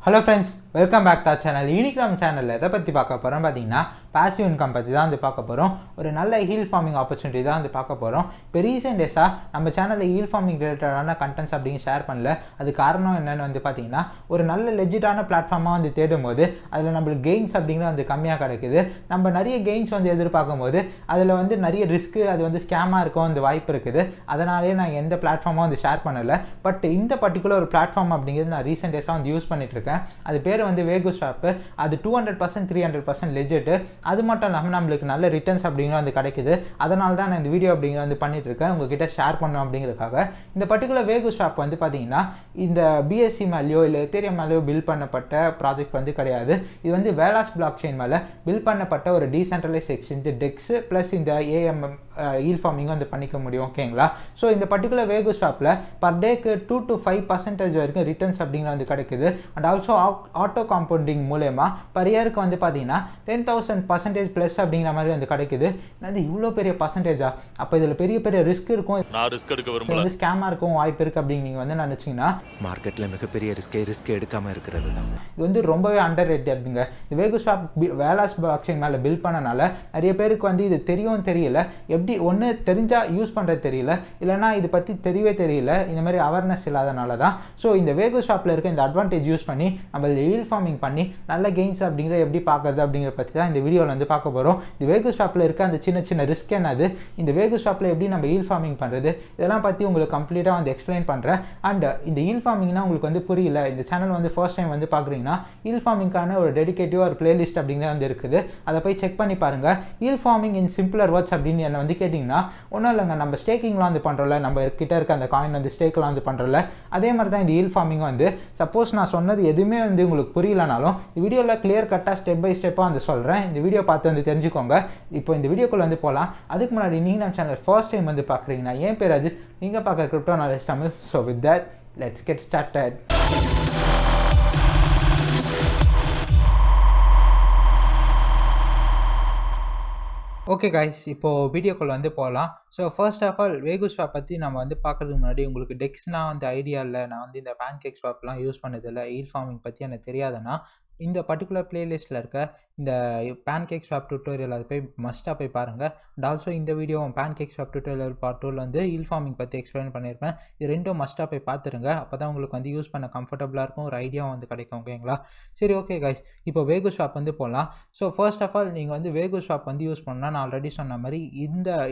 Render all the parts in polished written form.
Hello friends, welcome back to our channel. இன்னைக்கு நம்ம சேனல்ல எதை பத்தி பார்க்க போறோம் பாத்தீங்கன்னா பாசிவ் இன்கம் பத்தி தான் பார்க்க போறோம். ஒரு நல்ல ஹீல் ஃபார்மிங் ஆப்பர்சூனிட்டி தான் பார்க்க போறோம். இப்போ ரீசன்ட் டேஸா நம்ம சேனல்ல ஹீல் ஃபார்மிங் ரிலேட்டடான கண்டென்ட்ஸ் அப்படிங்க ஷேர் பண்ணல. அது காரணம் என்னன்னு பாத்தீங்கன்னா ஒரு நல்ல லெஜிட்டான பிளாட்ஃபார்மா தேடும்போது அதுல நம்மளுக்கு கெயின்ஸ் அப்படிங்கிறது கம்மியா கிடைக்குது. நம்ம நிறைய கெயின்ஸ் எதிர்பார்க்கும்போது அதுல நிறைய ரிஸ்க் அது ஸ்கேமா இருக்கும் அந்த வாய்ப்பு இருக்குது. அதனாலேயே நான் எந்த பிளாட்ஃபார்மா ஷேர் பண்ணல. பட் இந்த பர்டிகுலர் ஒரு பிளாட்ஃபார்ம் அப்படிங்கிறது நான் ரீசன்ட் டேஸா யூஸ் பண்ணிட்டு இருக்கேன். அது பேர் Wagyuswap. அது 200% 300% லெஜிட். அது மட்டும் இல்லாமல் நம்மளுக்கு நல்ல ரிட்டர்ன்ஸ் அப்படிங்கிறது கிடைக்குது. அதனால தான் நான் இந்த வீடியோ அப்படிங்கிறது பண்ணிட்டு இருக்கேன், உங்ககிட்ட ஷேர் பண்ணணும் அப்படிங்கிறதுக்காக. இந்த பர்டிகுலர் Wagyuswap பார்த்தீங்கன்னா இந்த பிஎஸ்சி மேலேயோ இல்லை எத்தேரியம் மேலேயோ பில்ட் பண்ணப்பட்ட ப்ராஜெக்ட் கிடையாது. இது வேலாஸ் பிளாக் செயின் மேலே பில்ட் பண்ணப்பட்ட ஒரு டீசென்ட்ரலைஸ் எக்ஸ்சேஞ்ச் டெக்ஸ் ப்ளஸ் இந்த ஏஎம்எம் ஈல் ஃபார்மிங் பண்ணிக்க முடியும். ஓகேங்களா? ஸோ இந்த பர்டிகுலர் Wagyuswapல பர் டேக்கு 2 to 5% வரைக்கும் ரிட்டர்ன்ஸ் அப்படிங்கிறது கிடைக்குது. அண்ட் ஆல்சோ ஆட்டோ காம்பவுண்டிங் மூலமா பர் இயருக்கு பார்த்தீங்கன்னா 10,000% ப்ளஸ் அப்படிங்கிற மாதிரி கிடைக்குது. அது இவ்வளோ பெரிய பர்சன்டேஜா? அப்போ இதில் பெரிய பெரிய ரிஸ்க் இருக்கும், ஸ்கேமாக இருக்கும் வாய்ப்பு இருக்குது அப்படின்னு நீங்கள் நினச்சிங்கன்னா மார்க்கெட்டில் மிகப்பெரிய ரிஸ்க் எடுக்காமல் இருக்கிறது தான். இது ரொம்பவே அண்டர் ரேட்டடுங்க. இந்த Wagyuswap வேலாஸ் பிளாக் செயின் மேலே பில்ட் பண்ணனால நிறைய பேருக்கு இது தெரியும் தெரியல, எப்படி ஒன்று தெரிஞ்சால் யூஸ் பண்ணுறது தெரியல, இல்லைனா இது பற்றி தெரியவே தெரியல, இந்த மாதிரி அவேர்னஸ் இல்லாதனால தான். ஸோ இந்த Wagyuswapல இருக்க இந்த அட்வான்டேஜ் யூஸ் பண்ணி நம்ம ஹீல் ஃபார்மிங் பண்ணி நல்ல கெயின்ஸ் அப்படிங்கிற எப்படி பார்க்குறது அப்படிங்கிற பற்றி தான் இந்த வீடியோவில் பார்க்க போகிறோம். இந்த Wagyuswapல இருக்க அந்த சின்ன சின்ன ரிஸ்க் என்னது, இந்த Wagyuswapல எப்படி நம்ம ஹீல் ஃபார்மிங் பண்ணுறது, இதெல்லாம் பற்றி உங்களுக்கு கம்ப்ளீட்டாக எக்ஸ்பிளைன் பண்ணுறேன். அண்ட் இந்த ஹீல் ஃபார்மிங்னா உங்களுக்கு புரியல, இந்த சேனல் ஃபர்ஸ்ட் டைம் பார்க்குறீங்கன்னா ஹீல் ஃபார்மிங்கான ஒரு டெடிகேட்டிவாக ஒரு பிளேலிஸ்ட் அப்படிங்கிறது இருக்குது, அதை போய் செக் பண்ணி பாருங்கள். ஹீல் ஃபார்மிங் இன் சிம்பிளர் வேர்ட்ஸ் அப்படின்னு என்ன கேட்டிங்கன்னா ஒன்றும் இல்லைங்க, நம்ம ஸ்டேக்கிங்லாம் பண்ணுறோம்ல, நம்ம கிட்ட இருக்க அந்த காயின் ஸ்டேக்லாம் பண்ணுறோம்ல, அதே மாதிரி தான் இந்த ஹீல் ஃபார்மிங் சப்போஸ் நான் சொன்னது எதுவுமே உங்களுக்கு புரியலனாலும் வீடியோவில் கிளியர் கட்டாக ஸ்டெப் பை ஸ்டெப்பாக சொல்கிறேன். இந்த வீடியோ பார்த்து தெரிஞ்சுக்கோங்க. இப்போ இந்த வீடியோக்குள்ளே போகலாம். அதுக்கு முன்னாடி நீங்கள் நம்ம சேனல் ஃபர்ஸ்ட் டைம் பார்க்குறீங்கன்னா என் பேர் அஜித், நீங்கள் பார்க்குற crypto knowledge Tamil. So with that let's get started. Okay guys, இப்போது வீடியோக்குள்ளே போகலாம். So first of all Wagyuswap பற்றி நம்ம பார்க்குறதுக்கு முன்னாடி உங்களுக்கு டெக்ஸ்னால் ஐடியா இல்லை, நான் இந்த Pancakeswapலாம் யூஸ் பண்ணதில்லை, ஹீல் ஃபார்மிங் பற்றி எனக்கு தெரியாதுன்னா இந்த பர்டிகுலர் பிளேலிஸ்ட்டில் இருக்க இந்த Pancakeswap டுட்டோரியல் அதை போய் மஸ்ட்டாக போய் பாருங்கள். அண்ட் ஆல்சோ இந்த வீடியோ Pancakeswap டுட்டோரியல் பார்ட் 2ல் ஹீல் ஃபார்மிங் பற்றி எக்ஸ்பிளைன் பண்ணியிருப்பேன். இது ரெண்டும் மஸ்ட்டாக போய் பார்த்துருங்க, அப்போ தான் உங்களுக்கு யூஸ் பண்ண கம்ஃபர்டபுளாக இருக்கும், ஒரு ஐடியா கிடைக்கும். ஓகேங்களா? சரி, ஓகே கைஸ், இப்போ Wagyuswap போகலாம். ஸோ ஃபர்ஸ்ட் ஆஃப் ஆல் நீங்கள் Wagyuswap யூஸ் பண்ணால் நான் ஆல்ரெடி சொன்ன மாதிரி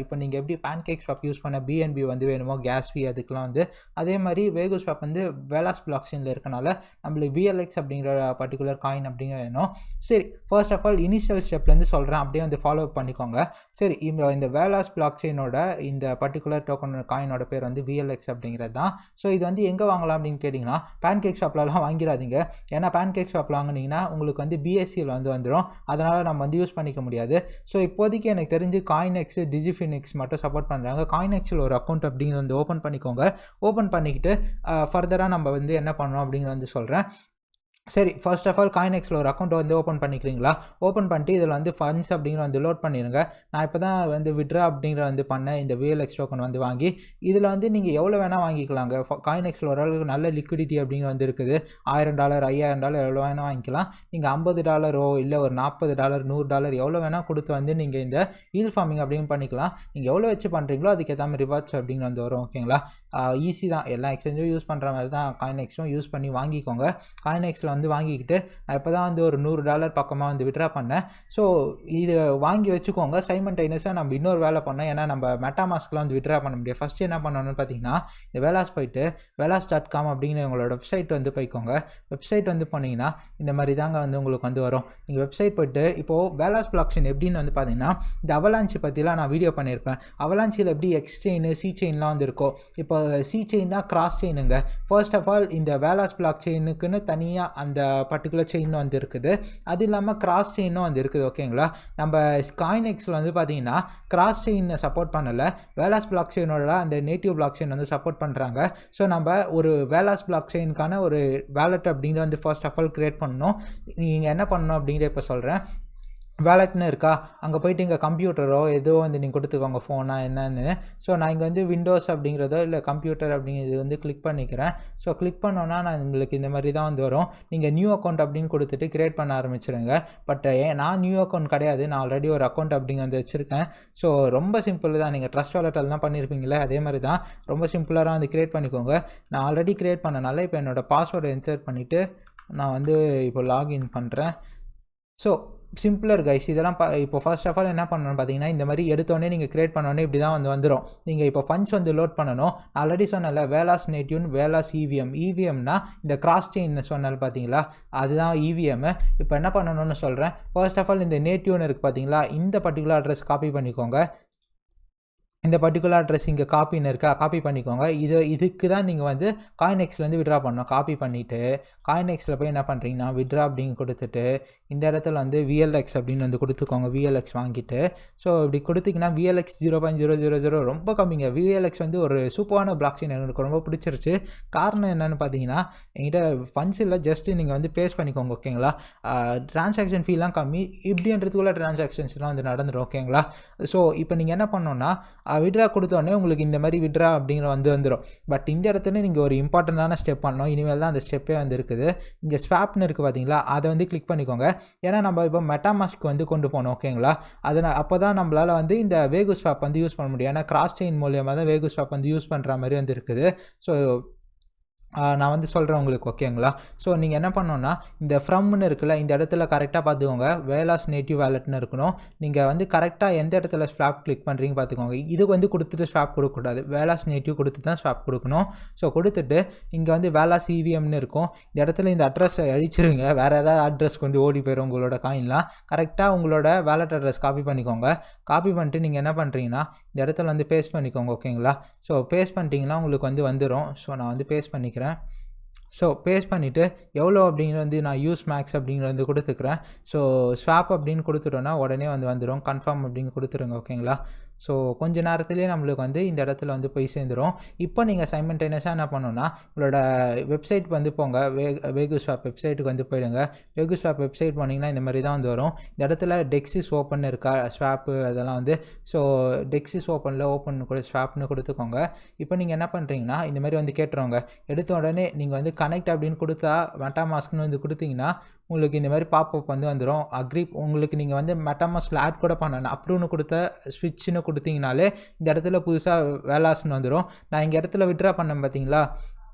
இப்போ நீங்கள் எப்படி Pancakeswap யூஸ் பண்ண பிஎன்பி வேணுமோ, கேஸ் ஃபீ அதுக்கெலாம் அதே மாதிரி Wagyuswap வேலாஸ் பிளாக் செயினில் இருக்கனால நம்மளுக்கு VLX அப்படிங்கிற பர்டிகுலர் காயின் அப்படிங்கிற வேணும். சரி, ஃபர்ஸ்ட் ஆஃப் ஆல் இனிஷியல் ஸ்டெப்லேருந்து சொல்கிறேன், அப்படியே ஃபாலோ பண்ணிக்கோங்க. சரி, இந்த வேலாஸ் பிளாக் செயினோட இந்த பர்டிகுலர் டோக்கன் காயினோட பேர் VLX அப்படிங்கிறது தான். ஸோ இது எங்கே வாங்கலாம் அப்படின்னு கேட்டிங்கன்னா Pancakeswapலாம் வாங்கிடாதீங்க. ஏன்னா Pancakeswap வாங்கினீங்கன்னா உங்களுக்கு பிஎஸ்சியில் வந்துடும், அதனால் நம்ம யூஸ் பண்ணிக்க முடியாது. ஸோ இப்போதைக்கு எனக்கு தெரிஞ்சு காயினெக்ஸ், டிஜிஃபினிக்ஸ் மட்டும் சப்போர்ட் பண்ணுறாங்க. காயினெக்ஸில் ஒரு அக்கௌண்ட் அப்படிங்கிறது ஓப்பன் பண்ணிக்கோங்க. ஓப்பன் பண்ணிக்கிட்டு ஃபர்தராக நம்ம என்ன பண்ணணும் அப்படிங்கிறது சொல்கிறேன். சரி, ஃபர்ஸ்ட் ஆஃப் ஆல் காயினெக்ஸில் ஒரு அக்கௌண்ட் ஓப்பன் பண்ணிக்கிறீங்களா? ஓப்பன் பண்ணிட்டு இதில் ஃபண்ட்ஸ் அப்படிங்கிற லோட் பண்ணிடுங்க. நான் இப்போ தான் விட்ரா அப்படிங்கிற பண்ணேன் இந்த VLX டோக்கன் வாங்கி. இதில் நீங்கள் எவ்வளோ வேணால் வாங்கிக்கலாங்க. காயினெக்ஸில் ஓரளவுக்கு நல்ல லிக்விடிட்டி அப்படிங்கிற இருக்குது. $1000 $5000 எவ்வளோ வேணால் வாங்கிக்கலாம். நீங்கள் $50 இல்லை ஒரு $40 $100 எவ்வளோ வேணால் கொடுத்து நீங்கள் இந்த ஹீல் ஃபார்மிங் அப்படின்னு பண்ணிக்கலாம். நீங்கள் எவ்வளோ வச்சு பண்ணுறீங்களோ அதுக்கேற்ற மாதிரி ரிவார்ட்ஸ் அப்படிங்கிற வரும். ஓகேங்களா? ஈஸி தான், எல்லா எக்ஸ்சேஞ்சும் யூஸ் பண்ணுற மாதிரி தான் காயினெக்ஸும் யூஸ் பண்ணி வாங்கிக்கோங்க. காயினெக்ஸில் வாங்கிக்கிட்டு இப்போ தான் ஒரு $100 பக்கமாக விட்ரா பண்ணேன். ஸோ இது வாங்கி வச்சுக்கோங்க. சைமல்டேனியஸாக நம்ம இன்னொரு வேலை பண்ணோம், ஏன்னா நம்ம மெட்டாமாஸ்க்லாம் விட்ரா பண்ண முடியாது. ஃபஸ்ட்டு என்ன பண்ணணும்னு பார்த்தீங்கன்னா இந்த வேலாஸ் போயிட்டு வேலாஸ்.com அப்படிங்கிற உங்களோட வெப்சைட் போய்க்கோங்க. வெப்சைட் போனீங்கன்னா இந்த மாதிரி தாங்க உங்களுக்கு வரும். நீங்கள் வெப்சைட் போய்ட்டு இப்போது வேலாஸ் பிளாக் செயின் எப்படின்னு பார்த்தீங்கன்னா இந்த அவலான்ச்சி பற்றிலாம் நான் வீடியோ பண்ணியிருப்பேன். அவலான்ச்சியில் எப்படி எக்ஸ் செயின் சி செயின்லாம் இருக்கும். இப்போ சி செயின்னா கிராஸ் செயினுங்க. ஃபர்ஸ்ட் ஆஃப் ஆல் இந்த வேலாஸ் பிளாக் செயினுக்குன்னு தனியாக அந்த பர்டிகுலர் செயின் இருக்குது. அது இல்லாமல் கிராஸ் செயினும் இருக்குது. ஓகேங்களா? நம்ம காயினெக்ஸில் பார்த்தீங்கன்னா கிராஸ் செயின் சப்போர்ட் பண்ணலை, வேலாஸ் பிளாக் செயினோட அந்த நேட்டிவ் பிளாக் செயின் சப்போர்ட் பண்ணுறாங்க. ஸோ நம்ம ஒரு வேலாஸ் பிளாக் செயினுக்கான ஒரு வேலட் அப்படிங்கிற ஃபர்ஸ்ட் ஆஃப் ஆல் கிரியேட் பண்ணணும். நீங்கள் என்ன பண்ணணும் அப்படிங்கிற இப்போ சொல்கிறேன். வேலட்னு இருக்கா, அங்கே போய்ட்டு இங்கே கம்ப்யூட்டரோ ஏதோ வந்து நீங்கள் கொடுத்துக்கோங்க, ஃபோனா என்னன்னு. ஸோ நான் இங்கே வந்து விண்டோஸ் அப்படிங்கிறதோ இல்லை கம்ப்யூட்டர் அப்படிங்கிறது வந்து கிளிக் பண்ணிக்கிறேன். ஸோ கிளிக் பண்ணோன்னா நான் உங்களுக்கு இந்த மாதிரி தான் வந்து வரும். நீங்கள் நியூ அக்கௌண்ட் அப்படின்னு கொடுத்துட்டு கிரியேட் பண்ண ஆரம்பிச்சிருங்க. பட் நான் நியூ அக்கௌண்ட் கிடையாது, நான் ஆல்ரெடி ஒரு அக்கௌண்ட் அப்படிங்க வந்து வச்சுருக்கேன். ஸோ ரொம்ப சிம்பிள் தான். நீங்கள் ட்ரஸ்ட் வாலெட் தான் பண்ணியிருப்பீங்களே, அதே மாதிரி தான் ரொம்ப சிம்பிளாக வந்து கிரியேட் பண்ணிக்கோங்க. நான் ஆல்ரெடி கிரியேட் பண்ணனால இப்போ என்னோடய பாஸ்வேர்டை என்டர் பண்ணிவிட்டு நான் வந்து இப்போ லாகின் பண்ணுறேன். So simpler guys. இதெல்லாம் இப்போ ஃபர்ஸ்ட் ஆஃப் ஆல் என்ன பண்ணணும்னு பார்த்தீங்கன்னா, இந்த மாதிரி எடுத்தோடனே நீங்கள் கிரியேட் பண்ணோன்னே இப்படி தான் வந்துடும். நீங்கள் இப்போ ஃபண்ட்ஸ் வந்து லோட் பண்ணணும். ஆல்ரெடி சொன்னல வேலாஸ் நேட்டிவ், வேலாஸ் இவிஎம். இவிஎம்னா இந்த கிராஸ் செயின் சொன்னாலும் பார்த்தீங்களா, அதுதான் இவிஎம். இப்போ என்ன பண்ணணும்னு சொல்கிறேன். ஃபர்ஸ்ட் ஆஃப் ஆல் இந்த நேட்டிவ்னு இருக்குது பார்த்தீங்களா, இந்த பர்டிகுலர் அட்ரஸ் காப்பி பண்ணிக்கோங்க. இந்த பர்டிகுலர் அட்ரஸ் இங்கே காப்பின்னு இருக்கா, காப்பி பண்ணிக்கோங்க. இதுக்கு தான் நீங்கள் வந்து காயினெக்ஸ்லேருந்து விட்ரா பண்ணணும். காப்பி பண்ணிவிட்டு காயினெக்ஸில் போய் என்ன பண்ணுறீங்கன்னா விட்ரா அப்படின்னு கொடுத்துட்டு இந்த இடத்துல வந்து விஎல்எக்ஸ் அப்படின்னு வந்து கொடுத்துக்கோங்க. விஎல்எக்ஸ் வாங்கிட்டு ஸோ இப்படி கொடுத்தீங்கன்னா விஎல்எக்ஸ் 0.000 ரொம்ப கம்மிங்க. விஎல்எக்ஸ் வந்து ஒரு சூப்பரான பிளாக் செயின், எனக்கு ரொம்ப பிடிச்சிருச்சு. காரணம் என்னென்னு பார்த்தீங்கன்னா, என்கிட்ட ஃபண்ட்ஸ் இல்லை, ஜஸ்ட்டு நீங்கள் வந்து பேஸ் பண்ணிக்கோங்க. ஓகேங்களா, ட்ரான்சாக்ஷன் ஃபீலாம் கம்மி, இப்படின்றதுக்குள்ள ட்ரான்சாக்ஷன்ஸ்லாம் வந்து நடந்துடும். ஓகேங்களா, ஸோ இப்போ நீங்கள் என்ன பண்ணணுன்னா விட்ரா கொடுத்தோடனே உங்களுக்கு இந்த மாதிரி விட்ரா அப்படிங்கிற வந்துடும். பட் இந்த இடத்துல நீங்கள் ஒரு இம்பார்ட்டண்டான ஸ்டெப் பண்ணணும். இனிமேல் தான் அந்த ஸ்டெப்பே வந்து இருக்குது. இங்கே ஸ்வாப்னு இருக்குது பார்த்தீங்களா, அதை வந்து கிளிக் பண்ணிக்கோங்க. ஏன்னா நம்ம இப்போ மெட்டாமாஸ்க் வந்து கொண்டு போகணும். ஓகேங்களா, அதனால் அப்போ தான் நம்மளால் வந்து இந்த வேகுஸ்வாப் வந்து யூஸ் பண்ண முடியும். ஏன்னா கிராஸ் செயின் மூலியமாக தான் வேகுஸ்வாப் வந்து யூஸ் பண்ணுற மாதிரி வந்து இருக்குது. ஸோ நான் வந்து சொல்கிறேன் உங்களுக்கு. ஓகேங்களா, ஸோ நீங்கள் என்ன பண்ணணுன்னா இந்த ஃப்ரம்னு இருக்குல்ல, இந்த இடத்துல கரெக்டாக பார்த்துக்கோங்க. வேலாஸ் நேட்டிவ் வேலட்னு இருக்கணும். நீங்கள் வந்து கரெக்டாக எந்த இடத்துல ஸ்வாப் கிளிக் பண்ணுறீங்க பார்த்துக்கோங்க. இதுக்கு வந்து கொடுத்துட்டு ஸ்வாப் கொடுக்கக்கூடாது, வேலாஸ் நேட்டிவ் கொடுத்து தான் ஸ்வாப் கொடுக்கணும். ஸோ கொடுத்துட்டு இங்கே வந்து வேலாஸ் இவிஎம்னு இருக்கும். இந்த இடத்துல இந்த அட்ரஸை அழிச்சிருங்க. வேறு ஏதாவது அட்ரஸ்க்கு வந்து ஓடி போயிடும் உங்களோட காயின்லாம். கரெக்டாக உங்களோட வேலட் அட்ரஸ் காப்பி பண்ணிக்கோங்க. காப்பி பண்ணிட்டு நீங்கள் என்ன பண்ணுறீங்கன்னா இந்த இடத்துல வந்து பேஸ்ட் பண்ணிக்கோங்க. ஓகேங்களா, ஸோ பேஸ்ட் பண்ணிட்டீங்கன்னா உங்களுக்கு வந்து வந்துடும். ஸோ நான் வந்து பேஸ்ட் பண்ணிக்கிறேன். ஸோ பேஸ்ட் பண்ணிவிட்டு எவ்வளோ அப்படிங்கிறது வந்து நான் யூஸ் மேக்ஸ் அப்படிங்கிறது வந்து கொடுத்துக்கிறேன். ஸோ ஸ்வாப் அப்படின்னு கொடுத்துட்டோன்னா உடனே வந்து வந்துடும். கன்ஃபார்ம் அப்படின்னு கொடுத்துருங்க. ஓகேங்களா, ஸோ கொஞ்ச நேரத்துலேயே நம்மளுக்கு வந்து இந்த இடத்துல வந்து போய் சேர்ந்துடும். இப்போ நீங்கள் சைமல்டேனியஸாக என்ன பண்ணணுன்னா உங்களோட வெப்சைட்டுக்கு வந்து போங்க. வேகுஸ்வாப் வெப்சைட்டுக்கு வந்து போயிடுங்க. வேகுஸ்வாப் வெப்சைட் போனீங்கன்னா இந்த மாதிரி தான் வந்து வரும். இந்த இடத்துல டெக்ஸிஸ் ஓப்பன் இருக்கா, ஸ்வாப்பு அதெல்லாம் வந்து ஸோ டெக்ஸிஸ் ஓப்பனில் ஓப்பன் கூட ஸ்வாப்னு கொடுத்துக்கோங்க. இப்போ நீங்கள் என்ன பண்ணுறீங்கன்னா இந்த மாதிரி வந்து கேட்டுருவாங்க. எடுத்த உடனே நீங்கள் வந்து கனெக்ட் அப்படின்னு கொடுத்தா மெட்டாமாஸ்க்னு வந்து கொடுத்தீங்கன்னா உங்களுக்கு இந்த மாதிரி பாப்அப் வந்து வந்துடும். அக்ரி உங்களுக்கு நீங்கள் வந்து மெட்டாமாஸ்கில் ஆட் கூட பண்ணணும். அப்ரூவ்னு கொடுத்த ஸ்விட்ச்னு கொடுத்தீங்கனாலே இந்த இடத்துல புதுசாக வேலாஸ்ன்னு வந்துடும். நான் இங்கே இடத்துல விட்ரா பண்ணேன் பார்த்தீங்களா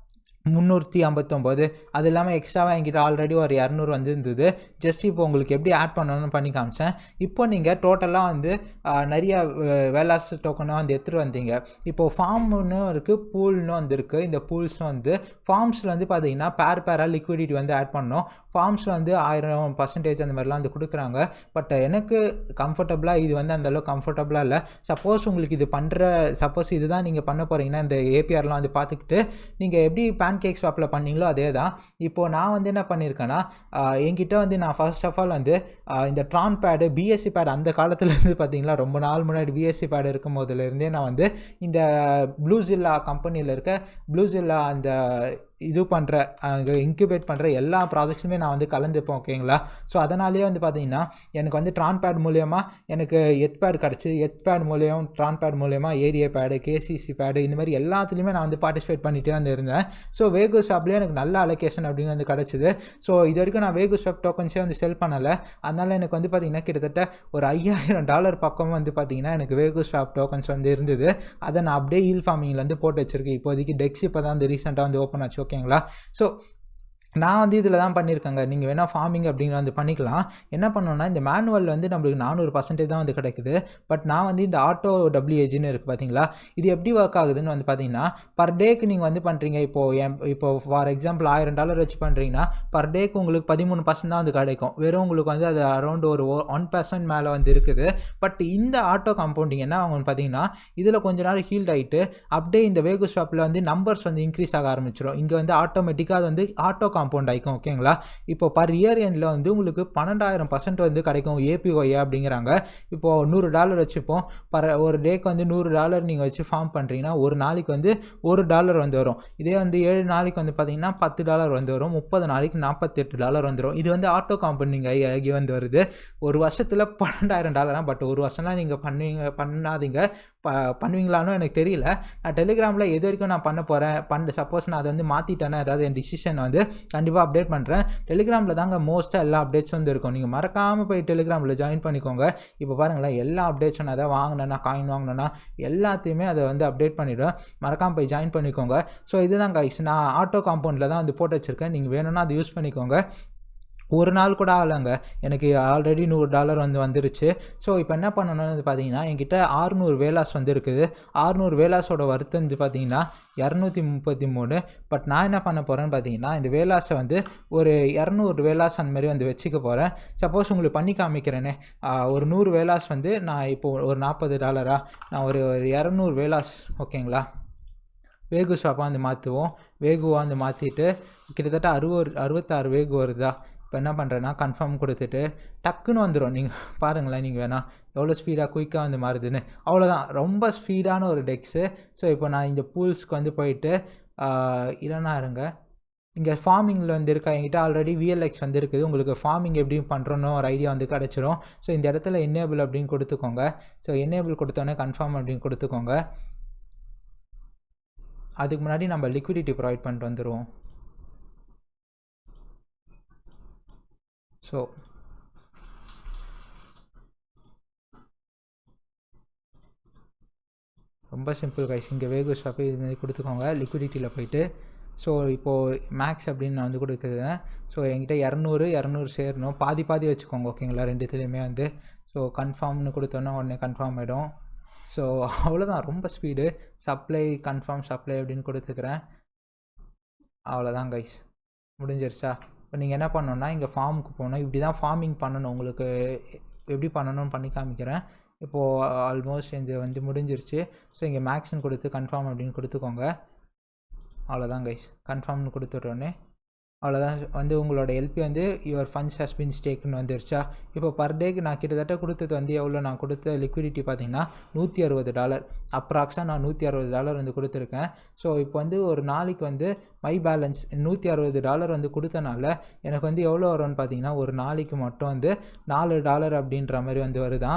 359. அது இல்லாமல் எக்ஸ்ட்ராவாக என்கிட்ட ஆல்ரெடி ஒரு 200 வந்து இருந்தது. ஜஸ்ட் இப்போ உங்களுக்கு எப்படி ஆட் பண்ணணும்னு பண்ணி காமிச்சேன். இப்போ நீங்கள் டோட்டலாக வந்து நிறைய வேலாஸ் டோக்கனாக வந்து எடுத்துகிட்டு வந்தீங்க. இப்போது ஃபார்ம்னு இருக்குது, பூல்னு வந்து இருக்குது. இந்த பூல்ஸும் வந்து ஃபார்ம்ஸில் வந்து பார்த்தீங்கன்னா பேராக லிக்விடிட்டி வந்து ஆட் பண்ணணும். ஃபார்ம்ஸில் வந்து 1000% அந்த மாதிரிலாம் வந்து கொடுக்குறாங்க. பட் எனக்கு கம்ஃபர்டபுளாக இது வந்து அந்தளவுக்கு கம்ஃபர்டபுளாக இல்லை. சப்போஸ் உங்களுக்கு இது சப்போஸ் இதுதான் நீங்கள் பண்ண போகிறீங்கன்னா இந்த ஏபிஆர்லாம் வந்து பார்த்துக்கிட்டு நீங்கள் எப்படி Pancakeswapல பண்ணீங்களோ அதே தான். இப்போது நான் வந்து என்ன பண்ணியிருக்கேன்னா என்கிட்ட வந்து நான் ஃபர்ஸ்ட் ஆஃப் ஆல் வந்து இந்த ட்ரான் பேடு பிஎஸ்சி பேடு அந்த காலத்துலேருந்து பார்த்தீங்களா ரொம்ப நாள் முன்னாடி பிஎஸ்சி பேடு இருக்கும் போதுலேருந்தே நான் வந்து இந்த ப்ளூசில்லா கம்பெனியில் இருக்க ப்ளூசில்லா அந்த இது பண்ணுற இன்க்யூபேட் பண்ணுற எல்லா ப்ராஜெக்ட்ஸுமே நான் வந்து கலந்துப்பேன். ஓகேங்களா, ஸோ அதனாலேயே வந்து பார்த்தீங்கன்னா எனக்கு வந்து ட்ரான் பேட் மூலியமாக எனக்கு எத் பேட் மூலியம் ட்ரான் பேட் மூலியமாக ஏரியா பேடு, கேசிசி பேடு இந்த மாதிரி எல்லாத்துலேயுமே நான் வந்து பார்ட்டிசிபேட் பண்ணிகிட்டே வந்து இருந்தேன். ஸோ வேகுஸ்வாப்லேயே எனக்கு நல்ல அலோகேஷன் அப்படின்னு வந்து கிடச்சிது. ஸோ இது வரைக்கும் நான் வேகுஸ்வாப் டோக்கன்ஸே வந்து செல் பண்ணலை. அதனால் எனக்கு வந்து பார்த்திங்கன்னா கிட்டத்தட்ட ஒரு $5000 பக்கம் வந்து பார்த்திங்கன்னா எனக்கு வேகுஸ்வாப் டோக்கன்ஸ் வந்து இருந்தது. அதை நான் அப்படியே ஈல் ஃபார்மிங்கில் வந்து போட்டு வச்சுருக்கேன். இப்போதைக்கு டெக்ஸ் இப்போ தான் வந்து ரீசெண்டாக வந்து ஓப்பன் ஆச்சு. ஓகேங்களா, ஸோ நான் வந்து இதில் தான் பண்ணியிருக்கேங்க. நீங்கள் வேணால் ஃபார்மிங் அப்படிங்கிற வந்து பண்ணிக்கலாம். என்ன பண்ணணுன்னா இந்த மேனுவல் வந்து நம்மளுக்கு 400% தான் வந்து கிடைக்குது. பட் நான் வந்து இந்த ஆட்டோ WAGன்னு இருக்குது பார்த்தீங்களா, இது எப்படி ஒர்க் ஆகுதுன்னு வந்து பார்த்தீங்கன்னா பர் டேக்கு நீங்கள் வந்து பண்ணுறீங்க. இப்போ ஃபார் எக்ஸாம்பிள் $1000 வச்சு பண்ணுறீங்கன்னா பர் டேக்கு உங்களுக்கு 13% தான் வந்து கிடைக்கும். வெறும் உங்களுக்கு வந்து அது அரௌண்ட் ஒரு 1% மேலே வந்து இருக்குது. பட் இந்த ஆட்டோ கம்பவுண்டிங் என்ன ஆகும்னு பார்த்தீங்கன்னா இதில் கொஞ்ச நேரம் ஹீல்ட் ஆகிட்டு அப்படியே இந்த வேகுஸ்வாப்பில் வந்து நம்பர்ஸ் வந்து இன்க்ரீஸ் ஆக ஆரம்பிச்சிடும். இங்கே வந்து ஆட்டோமேட்டிக்காக அது வந்து ஆட்டோ காம்பவுண்ட் ஆகிக்கும். ஓகேங்களா? இப்போ பர் இயர் எண்டில் வந்து உங்களுக்கு 12,000% வந்து கிடைக்கும் ஏபிஒய் அப்படிங்கிறாங்க. இப்போது $100 வச்சுப்போம். ஒரு டேக்கு வந்து $100 நீங்கள் வச்சு ஃபார்ம் பண்ணுறீங்கன்னா ஒரு நாளைக்கு வந்து $1 வந்து வரும். இதே வந்து 7 நாளைக்கு வந்து பார்த்தீங்கன்னா $10 வந்து வரும். 30 நாளைக்கு $48 வந்துடும். இது வந்து ஆட்டோ காம்பவுண்டிங் ஆகி வந்து வருது. ஒரு வருஷத்தில் $12,000. பட் ஒரு வருஷம்லாம் நீங்கள் பண்ணாதீங்க. பண்ணுவீங்களான்னு எனக்கு தெரியல. நான் டெலிகிராமில் எது வரைக்கும் நான் பண்ண போகிறேன் சப்போஸ் நான் அதை வந்து மாற்றிட்டேன்னா ஏதாவது என் டிசிஷன் வந்து கண்டிப்பாக அப்டேட் பண்ணுறேன். டெலிகிராமில் தாங்க மோஸ்ட்டாக எல்லா அப்டேட்ஸும் வந்து இருக்கும். நீங்கள் மறக்காமல் போய் டெலிகிராமில் ஜாயின் பண்ணிக்கோங்க. இப்போ பாருங்களேன், எல்லா அப்டேட்ஸும் நான் எதாவது வாங்கினேன்னா, காயின் வாங்கினேன்னா எல்லாத்தையுமே அதை வந்து அப்டேட் பண்ணிவிடுவேன். மறக்காமல் போய் ஜாயின் பண்ணிக்கோங்க. ஸோ இதுதான் கைஸ், நான் ஆட்டோ காம்பவுண்டில் தான் வந்து போட்டு வச்சுருக்கேன். நீங்கள் வேணும்னா அதை யூஸ் பண்ணிக்கோங்க. ஒரு நாள் கூட ஆகலைங்க, எனக்கு ஆல்ரெடி $100 வந்து வந்துருச்சு. ஸோ இப்போ என்ன பண்ணணும்னு பார்த்தீங்கன்னா, என்கிட்ட 600 வேலாஸ் வந்து இருக்குது. 600 வேலாஸோட வர்த்து வந்து பார்த்தீங்கன்னா 233. பட் நான் என்ன பண்ண போகிறேன்னு பார்த்தீங்கன்னா, இந்த வேலாஸை வந்து ஒரு 200 வேலாஸ் அந்த மாதிரி வந்து வச்சுக்க போகிறேன். சப்போஸ் உங்களுக்கு பண்ணி காமிக்கிறேனே, ஒரு 100 வேலாஸ் வந்து நான் இப்போது ஒரு $40 நான் ஒரு 200 வேலாஸ் ஓகேங்களா வேகுஸ்வாப்பாக வந்து மாற்றுவோம். வேகுவாக வந்து மாற்றிட்டு கிட்டத்தட்ட 66 வேகு வருதா. இப்போ என்ன பண்ணுறேன்னா கன்ஃபார்ம் கொடுத்துட்டு டக்குன்னு வந்துடும். நீங்கள் பாருங்களேன், நீங்கள் வேணால் எவ்வளோ ஸ்பீடாக குயிக்காக வந்து மாறுதுன்னு. அவ்வளோதான், ரொம்ப ஸ்பீடான ஒரு டெக்ஸு. ஸோ இப்போ நான் இந்த பூல்ஸ்க்கு வந்து போயிட்டு இல்லைனா இருங்க, இங்கே ஃபார்மிங்கில் வந்து இருக்கா, என்கிட்ட ஆல்ரெடி விஎல்எக்ஸ் வந்து இருக்குது. உங்களுக்கு ஃபார்மிங் எப்படி பண்ணுறோன்னு ஒரு ஐடியா வந்து கிடச்சிரும். ஸோ இந்த இடத்துல என்னேபிள் அப்படின்னு கொடுத்துக்கோங்க. ஸோ என்னேபிள் கொடுத்தோன்னே கன்ஃபார்ம் அப்படின்னு கொடுத்துக்கோங்க. அதுக்கு முன்னாடி நம்ம லிக்விடிட்டி ப்ரொவைட் பண்ணிட்டு வந்துடுவோம். ஸோ ரொம்ப சிம்பிள் கைஸ், இங்கே வேகுஸ்வாப் இது மாதிரி கொடுத்துக்கோங்க. லிக்விடிட்டியில் போயிட்டு ஸோ இப்போது மேக்ஸ் அப்படின்னு நான் வந்து கொடுக்குறேன். ஸோ என்கிட்ட 200 சேரணும். பாதி வச்சுக்கோங்க ஓகேங்களா, ரெண்டுத்துலேயுமே வந்து. ஸோ கன்ஃபார்ம்னு கொடுத்தோன்னா உடனே கன்ஃபார்ம் ஆகிடும். ஸோ அவ்வளோதான், ரொம்ப ஸ்பீடு. சப்ளை கன்ஃபார்ம் சப்ளை அப்படின்னு கொடுத்துக்கிறேன். அவ்வளோதான் கைஸ், முடிஞ்சிருச்சா? இப்போ நீங்கள் என்ன பண்ணணுன்னா, இங்கே ஃபார்முக்கு போகணும். இப்படி தான் ஃபார்மிங் பண்ணணும். உங்களுக்கு எப்படி பண்ணணும்னு பண்ணி காமிக்கிறேன். இப்போது ஆல்மோஸ்ட் இது வந்து முடிஞ்சிருச்சு. ஸோ இங்கே மேக்ஸ்ன்னு கொடுத்து கன்ஃபார்ம் அப்படின்னு கொடுத்துக்கோங்க. அவ்வளோதான் கைஸ், கன்ஃபார்ம்னு கொடுத்துட்றோன்னே அவ்வளோதான் வந்து உங்களோட எல்பி வந்து யுவர் ஃபண்ட்ஸ் ஹஸ் பின் ஸ்டேக்குன்னு வந்துருச்சா. இப்போ பர் டேக்கு நான் கிட்டத்தட்ட கொடுத்தது வந்து எவ்வளோ, நான் கொடுத்த லிக்விடிட்டி பார்த்தீங்கன்னா $160. அப்ராக்ஸாக நான் $160 வந்து கொடுத்துருக்கேன். ஸோ இப்போ வந்து ஒரு நாளைக்கு வந்து மை பேலன்ஸ் $160 வந்து கொடுத்தனால எனக்கு வந்து எவ்வளோ வரும்னு பார்த்தீங்கன்னா, ஒரு நாளைக்கு மட்டும் வந்து $4 அப்படின்ற மாதிரி வந்து வருதான்.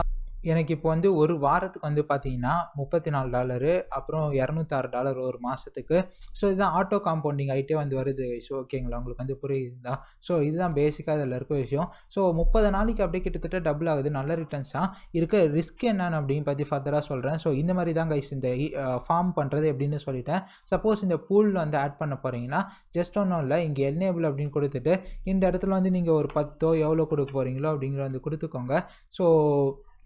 எனக்கு இப்போ வந்து ஒரு வாரத்துக்கு வந்து பார்த்தீங்கன்னா $34, அப்புறம் $206 ஒரு மாதத்துக்கு. ஸோ இதுதான் ஆட்டோ காம்பவுண்டிங் ஆகிட்டே வந்து வருது. ஸோ ஓகேங்களா, உங்களுக்கு வந்து புரியுதுதான். ஸோ இதுதான் பேசிக்காக இதில் இருக்க விஷயம். ஸோ 30 நாளைக்கு அப்படியே கிட்டத்தட்ட டபுள் ஆகுது. நல்ல ரிட்டர்ன்ஸ் தான். இருக்க ரிஸ்க் என்னன்னு அப்படின்னு பற்றி ஃபர்தராக சொல்கிறேன். ஸோ இந்த மாதிரி தான் கைஸ் இந்த ஃபார்ம் பண்ணுறது எப்படின்னு சொல்லிட்டேன். சப்போஸ் இந்த பூல் வந்து ஆட் பண்ண போகிறீங்கன்னா ஜஸ்ட் ஒன்றும் இல்லை, இங்கே என்னேபிள் அப்படின்னு கொடுத்துட்டு இந்த இடத்துல வந்து நீங்கள் ஒரு 10 எவ்வளோ கொடுக்க போகிறீங்களோ அப்படிங்கிற வந்து கொடுத்துக்கோங்க. ஸோ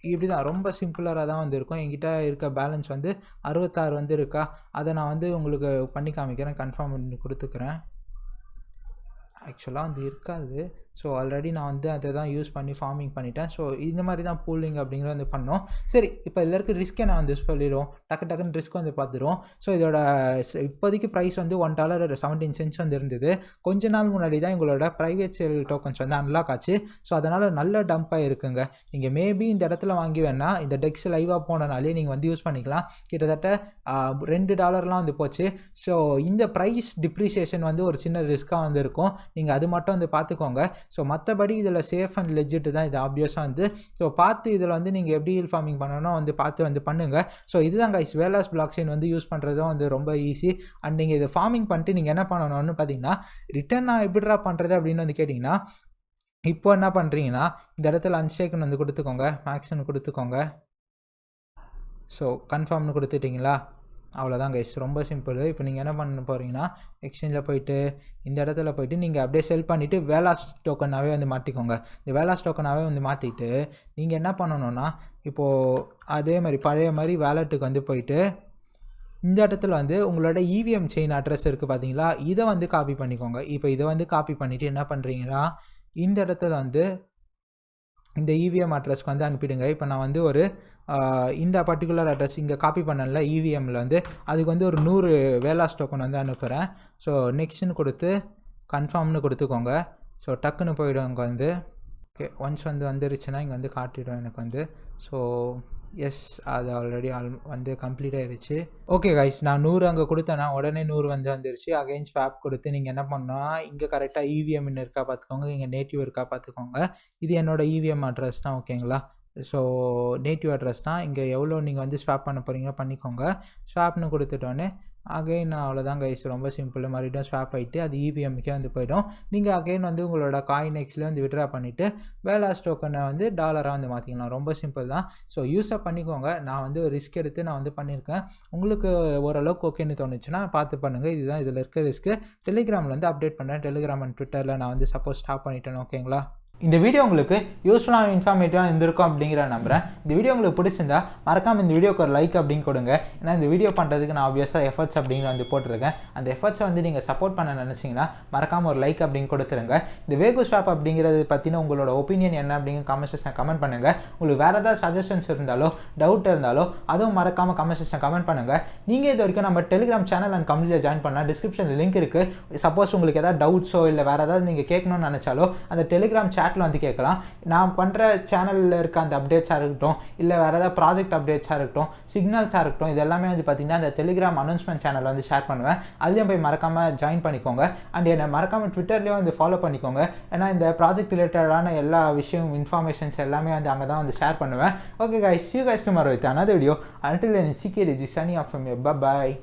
இப்படி தான், ரொம்ப சிம்பிளராக தான் வந்து இருக்கும். என்கிட்ட இருக்க பேலன்ஸ் வந்து 66 வந்து இருக்கா, அதை நான் வந்து உங்களுக்கு பண்ணி காமிக்கிறேன். கன்ஃபார்ம் பண்ணி கொடுத்துக்கிறேன். ஆக்சுவலாக வந்து இருக்காது. ஸோ ஆல்ரெடி நான் வந்து அதை தான் யூஸ் பண்ணி ஃபார்மிங் பண்ணிட்டேன். ஸோ இந்த மாதிரி தான் பூலிங் அப்படிங்கிற வந்து பண்ணோம். சரி, இப்போ இதில் இருக்க ரிஸ்க்கை நான் வந்து சொல்லிடுவோம். டக்குன்னு ரிஸ்க் வந்து பார்த்துருவோம். ஸோ இதோட இப்போதைக்கு ப்ரைஸ் வந்து $1.17 வந்து இருந்தது. கொஞ்ச நாள் முன்னாடி தான் எங்களோட ப்ரைவேட் சேல் டோக்கன்ஸ் வந்து அன்லாக் ஆச்சு. ஸோ அதனால் நல்ல டம்ப்பாக இருக்குங்க. நீங்கள் மேபி இந்த இடத்துல வாங்கி வேணால் இந்த டெக்ஸ் லைவாக போனனாலே நீங்கள் வந்து யூஸ் பண்ணிக்கலாம். கிட்டத்தட்ட $2 வந்து போச்சு. ஸோ இந்த ப்ரைஸ் டிப்ரிசியேஷன் வந்து ஒரு சின்ன ரிஸ்க்காக வந்து இருக்கும். நீங்கள் அது மட்டும் வந்து பார்த்துக்கோங்க. ஸோ மற்றபடி இதில் சேஃப் அண்ட் லெஜிட் தான், இது ஆப்வியஸாக வந்து. ஸோ பார்த்து இதில் வந்து நீங்கள் எப்படி ஃபார்மிங் பண்ணணும் வந்து பார்த்து வந்து பண்ணுங்கள். ஸோ இதுதான் கைஸ், வேலாஸ் பிளாக் செயின் வந்து யூஸ் பண்ணுறதும் வந்து ரொம்ப ஈஸி. அண்ட் நீங்கள் இதை ஃபார்மிங் பண்ணிட்டு நீங்கள் என்ன பண்ணணும்னு பார்த்தீங்கன்னா, ரிட்டர்ன் நான் எப்படிடா பண்ணுறது அப்படின்னு வந்து கேட்டிங்கன்னா, இப்போ என்ன பண்ணுறீங்கன்னா இந்த இடத்துல அன்ஷேக்குன்னு வந்து கொடுத்துக்கோங்க, மேக்ஸ்ன்னு கொடுத்துக்கோங்க. ஸோ கன்ஃபார்ம்னு கொடுத்துட்டிங்களா, அவ்வளோதான் கைஸ், ரொம்ப சிம்பிள். இப்போ நீங்கள் என்ன பண்ண போகிறீங்கன்னா, எக்ஸ்சேஞ்சில் போயிட்டு இந்த இடத்துல போயிட்டு நீங்கள் அப்படியே செல் பண்ணிவிட்டு வேலாஸ் டோக்கனாகவே வந்து மாட்டிக்கோங்க. இந்த வேலாஸ் டோக்கனாகவே வந்து மாட்டிட்டு நீங்கள் என்ன பண்ணணுன்னா, இப்போது அதே மாதிரி பழைய மாதிரி வேலெட்டுக்கு வந்து போயிட்டு இந்த இடத்துல வந்து உங்களோட இவிஎம் செயின் அட்ரஸ் இருக்குது பார்த்தீங்களா, இதை வந்து காப்பி பண்ணிக்கோங்க. இப்போ இதை வந்து காப்பி பண்ணிவிட்டு என்ன பண்ணுறீங்கன்னா, இந்த இடத்துல வந்து இந்த இவிஎம் அட்ரஸ்க்கு வந்து அனுப்பிடுங்க. இப்போ நான் வந்து ஒரு இந்த பர்டிகுலர் அட்ரஸ் இங்கே காப்பி பண்ணல இவிஎம்மில் வந்து அதுக்கு வந்து ஒரு 100 வேலாஸ் டோக்கன் வந்து அனுப்புகிறேன். ஸோ நெக்ஸ்ட்னு கொடுத்து கன்ஃபார்ம்னு கொடுத்துக்கோங்க. ஸோ டக்குன்னு போய்டும் இங்கே வந்து. ஓகே, ஒன்ஸ் வந்துருச்சுன்னா இங்கே வந்து காட்டிடும் எனக்கு வந்து. ஸோ எஸ், அது ஆல்ரெடி வந்து கம்ப்ளீட் ஆகிடுச்சு. ஓகே கைஸ், நான் 100 அங்கே கொடுத்தேன்னா உடனே 100 வந்துருச்சு. அகைன் ஸ்வாப் கொடுத்து நீங்கள் என்ன பண்ணால் இங்கே கரெக்டாக இவிஎம்னு இருக்கா பார்த்துக்கோங்க, இங்கே நேட்டிவ் இருக்கா பார்த்துக்கோங்க. இது என்னோடய இவிஎம் அட்ரஸ் தான், ஓகேங்களா. ஸோ நேட்டிவ் அட்ரஸ் தான். இங்கே எவ்வளோ நீங்கள் வந்து ஸ்வாப் பண்ண போகிறீங்களோ பண்ணிக்கோங்க. ஸ்வாப்னு கொடுத்துட்டோன்னே அகைன் அவ்வளோதான் கைஸ், ரொம்ப சிம்பிள். மறுபடியும் ஸ்வாப் ஆகிட்டு அது இவிஎம்க்கே வந்து போய்டும். நீங்கள் அகைன் வந்து உங்களோட காயின் எக்ஸில் வந்து விட்ரா பண்ணிவிட்டு வேலாஸ் டோக்கனை வந்து டாலராக வந்து மாற்றிக்கலாம். ரொம்ப சிம்பிள் தான். ஸோ யூஸாக பண்ணிக்கோங்க. நான் வந்து ரிஸ்க் எடுத்து நான் வந்து பண்ணியிருக்கேன். உங்களுக்கு ஓரளவுக்கு ஓகேன்னு தோணுச்சுன்னா பார்த்து பண்ணுங்கள். இதுதான் இதில் இருக்க ரிஸ்க்கு. டெலிகிராமில் வந்து அப்டேட் பண்ணுறேன். டெலிகிராம் அண்ட் ட்விட்டரில் நான் வந்து சப்போஸ் ஸ்டாப் பண்ணிட்டேன், ஓகேங்களா. இந்த வீடியோ உங்களுக்கு யூஸ்ஃபுல்லாக இன்ஃபார்மேட்டிவாக இருந்திருக்கும் அப்படிங்கிற நம்புகிறேன். இந்த வீடியோ உங்களுக்கு பிடிச்சிருந்தா மறக்காமல் இந்த வீடியோக்கு ஒரு லைக் அப்படின்னு கொடுங்க. ஏன்னா இந்த வீடியோ பண்ணுறதுக்கு நான் ஆப்வியஸாக எஃபர்ட்ஸ் அப்படிங்கிற வந்து போட்டிருக்கேன். அந்த எஃபர்ட்ஸை வந்து நீங்கள் சப்போர்ட் பண்ண நினச்சிங்கன்னா மறக்காமல் ஒரு லைக் அப்படின்னு கொடுத்துருங்க. இந்த வேகுஸ்வாப் அப்படிங்கிறது பற்றின உங்களோட ஒப்பீனியன் என்ன அப்படிங்கிற கமெண்ட் செக்ஷன் கமெண்ட் பண்ணுங்கள். உங்களுக்கு வேறு ஏதாவது சஜஷன்ஸ் இருந்தாலோ டவுட் இருந்தாலோ அதுவும் மறக்காமல் கமெண்ட் செக்ஷன் கமெண்ட் பண்ணுங்கள். நீங்கள் இது வரைக்கும் நம்ம டெலிகிராம் சேனல் அண்ட் கம்யூனிட்டியில் ஜாயின் பண்ணால் டிஸ்கிரிப்ஷனில் லிங்க் இருக்குது. சப்போஸ் உங்களுக்கு ஏதாவது டவுட்ஸோ இல்லை வேறு ஏதாவது நீங்கள் கேட்கணும்னு நினச்சாலோ அந்த டெலிகிராம் சேட்டில் வந்து கேட்கலாம். நான் பண்ணுற சேனலில் இருக்க அந்த அப்டேட்ஸாக இருக்கட்டும், இல்லை வேறு ஏதாவது ப்ராஜெக்ட் அப்டேட்ஸாக இருக்கட்டும், சிக்னல்ஸாக இருக்கட்டும், இது எல்லாமே வந்து பார்த்திங்கன்னா அந்த டெலிகிராம் அனௌன்ஸ்மெண்ட் சேனலில் வந்து ஷேர் பண்ணுவேன். அதுலேயும் போய் மறக்காமல் ஜாயின் பண்ணிக்கோங்க. அண்ட் என்னை மறக்காமல் ட்விட்டர்லேயும் வந்து ஃபாலோ பண்ணிக்கோங்க. ஏன்னா இந்த ப்ராஜெக்ட் ரிலேட்டடான எல்லா விஷயம் இன்ஃபர்மேஷன்ஸ் எல்லாமே வந்து அங்கே தான் வந்து ஷேர் பண்ணுவேன். Okay guys, see you guys tomorrow with another video. Until then, it's signing off from you. Bye bye.